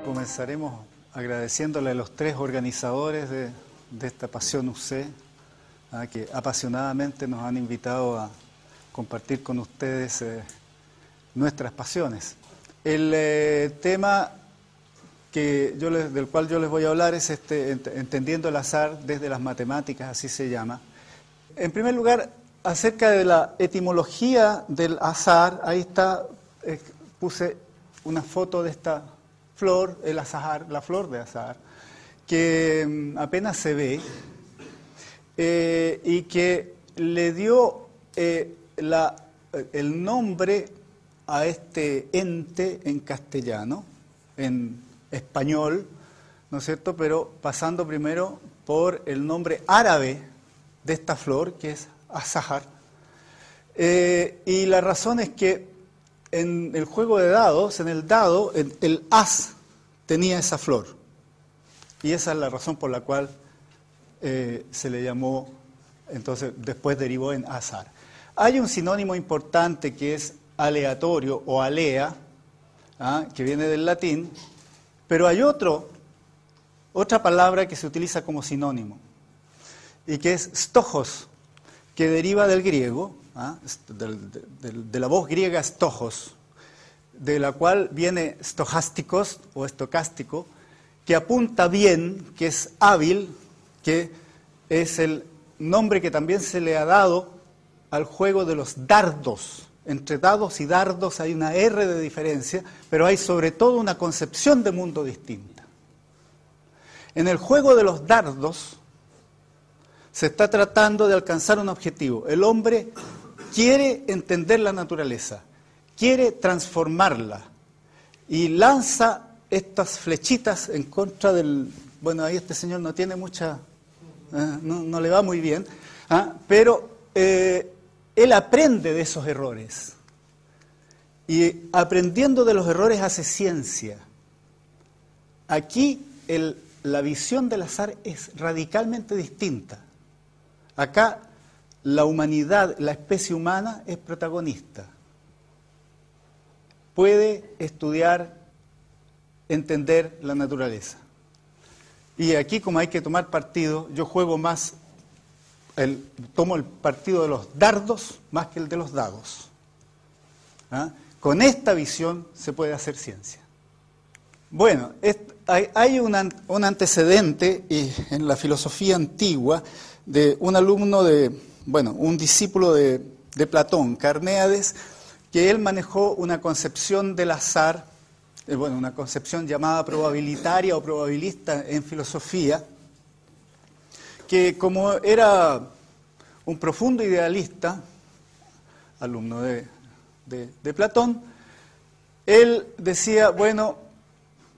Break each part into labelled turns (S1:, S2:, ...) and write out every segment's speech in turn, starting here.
S1: Comenzaremos agradeciéndole a los tres organizadores de esta Pasión UC, que apasionadamente nos han invitado a compartir con ustedes nuestras pasiones. El tema del cual yo les voy a hablar es entendiendo el azar desde las matemáticas, así se llama. En primer lugar, acerca de la etimología del azar, ahí está, puse una foto de esta flor, el azahar, la flor de azahar, que apenas se ve y que le dio el nombre a este ente en castellano, en español, ¿no es cierto?, pero pasando primero por el nombre árabe de esta flor, que es azahar. Y la razón es que en el juego de dados, en el dado, el as tenía esa flor. Y esa es la razón por la cual se le llamó, entonces después derivó en azar. Hay un sinónimo importante que es aleatorio o alea, que viene del latín, pero hay otra palabra que se utiliza como sinónimo, y que es stojos, que deriva del griego, de la voz griega stojos, de la cual viene stojásticos o estocástico, que apunta bien, que es hábil, que es el nombre que también se le ha dado al juego de los dardos. Entre dados y dardos hay una R de diferencia, pero hay sobre todo una concepción de mundo distinta. En el juego de los dardos se está tratando de alcanzar un objetivo. El hombre quiere entender la naturaleza, quiere transformarla y lanza estas flechitas en contra del... Bueno, ahí este señor no tiene mucha... no le va muy bien, pero él aprende de esos errores. Y aprendiendo de los errores hace ciencia. Aquí la visión del azar es radicalmente distinta. Acá la humanidad, la especie humana es protagonista. Puede estudiar, entender la naturaleza. Y aquí, como hay que tomar partido, yo juego más, tomo el partido de los dardos más que el de los dados. Con esta visión se puede hacer ciencia. Bueno, hay un antecedente en la filosofía antigua de un alumno un discípulo de Platón, Carnéades, que él manejó una concepción del azar, una concepción llamada probabilitaria o probabilista en filosofía, que como era un profundo idealista, alumno de Platón, él decía, bueno,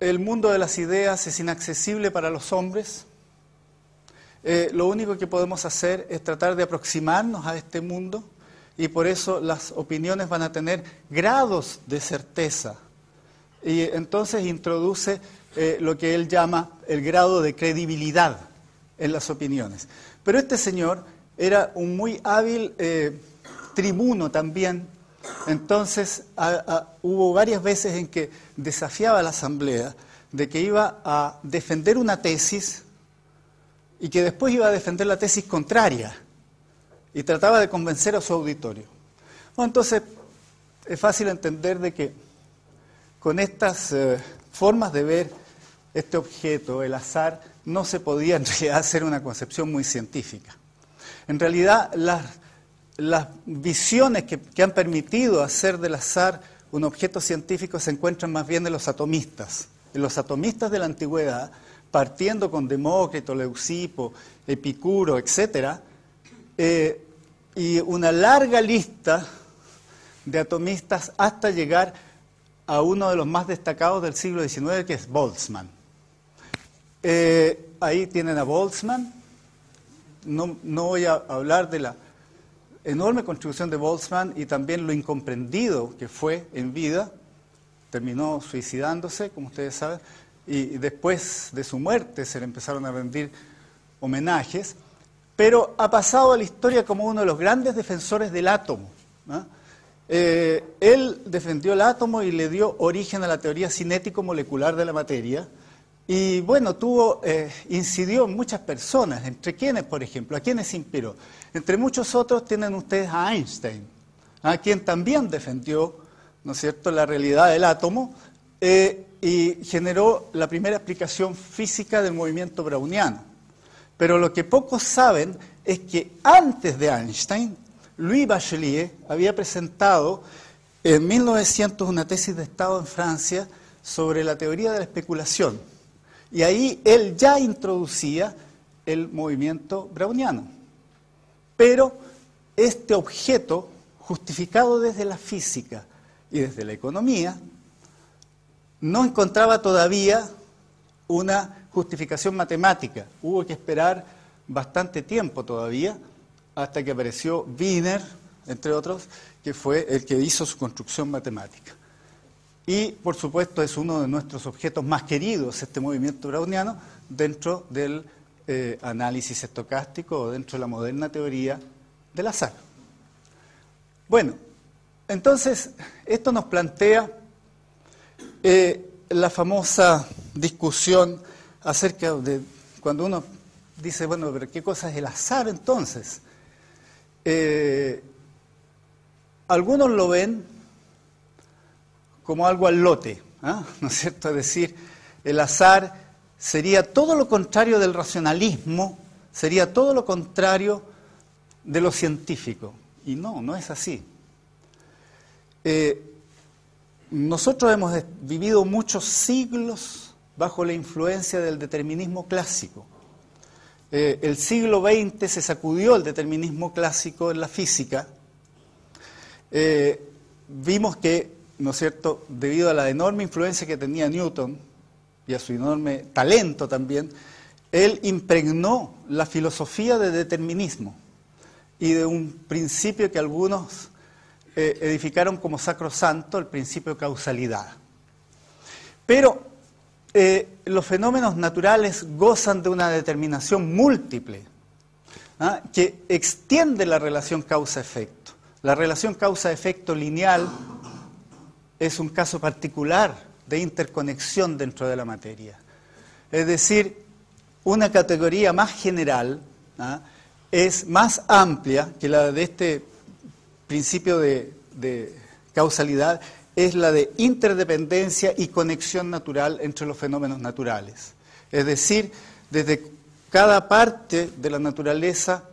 S1: el mundo de las ideas es inaccesible para los hombres, lo único que podemos hacer es tratar de aproximarnos a este mundo y por eso las opiniones van a tener grados de certeza. Y entonces introduce lo que él llama el grado de credibilidad en las opiniones. Pero este señor era un muy hábil tribuno también, entonces hubo varias veces en que desafiaba a la asamblea de que iba a defender una tesis y que después iba a defender la tesis contraria y trataba de convencer a su auditorio. Bueno, entonces es fácil entender de que con estas formas de ver este objeto, el azar, no se podía en realidad hacer una concepción muy científica. En realidad, las visiones que han permitido hacer del azar un objeto científico se encuentran más bien en los atomistas. En los atomistas de la antigüedad, partiendo con Demócrito, Leucipo, Epicuro, etc., y una larga lista de atomistas hasta llegar a uno de los más destacados del siglo XIX, que es Boltzmann. Ahí tienen a Boltzmann. No voy a hablar de la enorme contribución de Boltzmann y también lo incomprendido que fue en vida. Terminó suicidándose, como ustedes saben, y después de su muerte se le empezaron a rendir homenajes, pero ha pasado a la historia como uno de los grandes defensores del átomo, Él defendió el átomo y le dio origen a la teoría cinético-molecular de la materia. Y bueno, incidió en muchas personas, entre quienes, por ejemplo, a quienes inspiró. Entre muchos otros tienen ustedes a Einstein, a quien también defendió, ¿no es cierto?, la realidad del átomo y generó la primera explicación física del movimiento browniano. Pero lo que pocos saben es que antes de Einstein, Louis Bachelier había presentado en 1900 una tesis de Estado en Francia sobre la teoría de la especulación. Y ahí él ya introducía el movimiento browniano. Pero este objeto, justificado desde la física y desde la economía, no encontraba todavía una justificación matemática. Hubo que esperar bastante tiempo todavía hasta que apareció Wiener, entre otros, que fue el que hizo su construcción matemática. Y, por supuesto, es uno de nuestros objetos más queridos, este movimiento browniano, dentro del análisis estocástico o dentro de la moderna teoría del azar. Bueno, entonces, esto nos plantea la famosa discusión acerca de cuando uno dice, bueno, pero ¿qué cosa es el azar entonces? Algunos lo ven como algo al lote, ¿no es cierto? Es decir, el azar sería todo lo contrario del racionalismo, sería todo lo contrario de lo científico. Y no es así. Nosotros hemos vivido muchos siglos bajo la influencia del determinismo clásico. El siglo XX se sacudió el determinismo clásico en la física. Vimos que, ¿no es cierto?, debido a la enorme influencia que tenía Newton y a su enorme talento también, él impregnó la filosofía del determinismo y de un principio que algunos edificaron como sacrosanto, el principio de causalidad. Pero los fenómenos naturales gozan de una determinación múltiple, que extiende la relación causa-efecto. La relación causa-efecto lineal es un caso particular de interconexión dentro de la materia. Es decir, una categoría más general es más amplia que la de este principio de causalidad, es la de interdependencia y conexión natural entre los fenómenos naturales. Es decir, desde cada parte de la naturaleza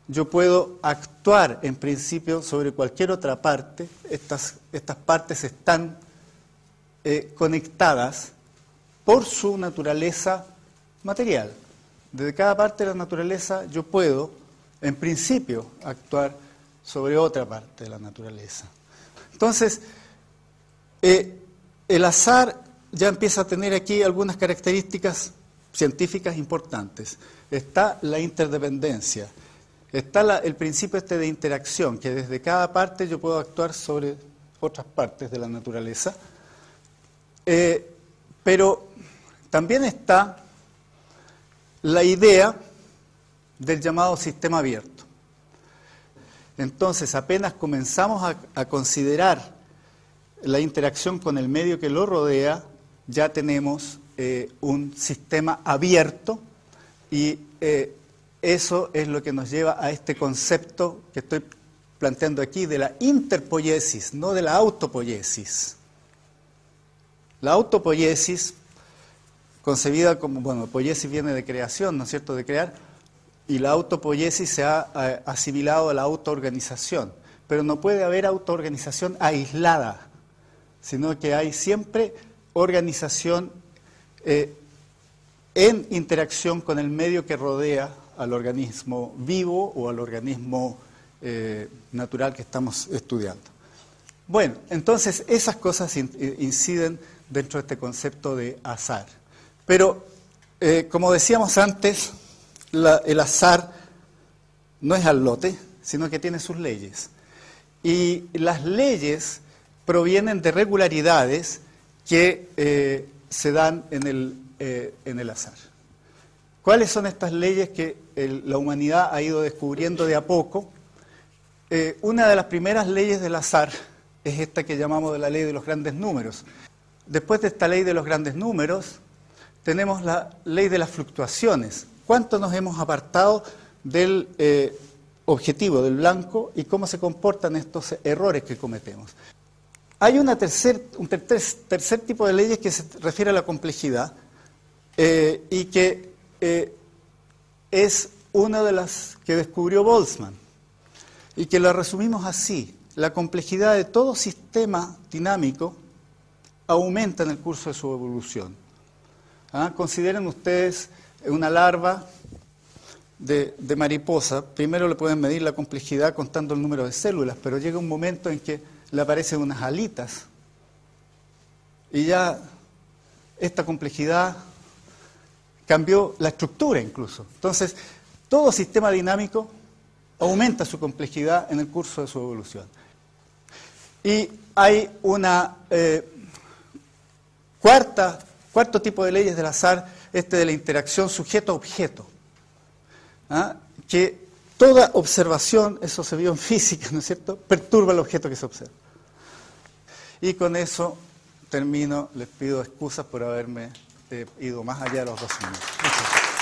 S1: yo puedo actuar en principio sobre cualquier otra parte. Estas partes están conectadas por su naturaleza material. Desde cada parte de la naturaleza yo puedo, en principio, actuar sobre otra parte de la naturaleza. Entonces, el azar ya empieza a tener aquí algunas características científicas importantes. Está la interdependencia, está el principio de interacción, que desde cada parte yo puedo actuar sobre otras partes de la naturaleza, pero también está la idea del llamado sistema abierto. Entonces, apenas comenzamos a considerar la interacción con el medio que lo rodea, ya tenemos un sistema abierto y eso es lo que nos lleva a este concepto que estoy planteando aquí de la interpoiesis, no de la autopoiesis. La autopoiesis, concebida como, bueno, poiesis viene de creación, ¿no es cierto?, de crear, y la autopoiesis se ha asimilado a la autoorganización. Pero no puede haber autoorganización aislada, sino que hay siempre organización en interacción con el medio que rodea al organismo vivo o al organismo natural que estamos estudiando. Bueno, entonces esas cosas inciden dentro de este concepto de azar. Pero, como decíamos antes, el azar no es al lote, sino que tiene sus leyes. Y las leyes provienen de regularidades que se dan en el azar. ¿Cuáles son estas leyes que la humanidad ha ido descubriendo de a poco? Una de las primeras leyes del azar es esta que llamamos de la ley de los grandes números. Después de esta ley de los grandes números, tenemos la ley de las fluctuaciones. ¿Cuánto nos hemos apartado del objetivo, del blanco, y cómo se comportan estos errores que cometemos? Hay un tercer tipo de leyes que se refiere a la complejidad y que es una de las que descubrió Boltzmann y que la resumimos así: la complejidad de todo sistema dinámico aumenta en el curso de su evolución. Consideren ustedes una larva de mariposa. Primero le pueden medir la complejidad contando el número de células, pero llega un momento en que le aparecen unas alitas y ya esta complejidad cambió la estructura incluso. Entonces, todo sistema dinámico aumenta su complejidad en el curso de su evolución. Y hay una cuarto tipo de leyes del azar, de la interacción sujeto-objeto, que toda observación, eso se vio en física, ¿no es cierto?, perturba el objeto que se observa. Y con eso termino, les pido excusas por haberme ido más allá de los 12 minutos. Muchas gracias.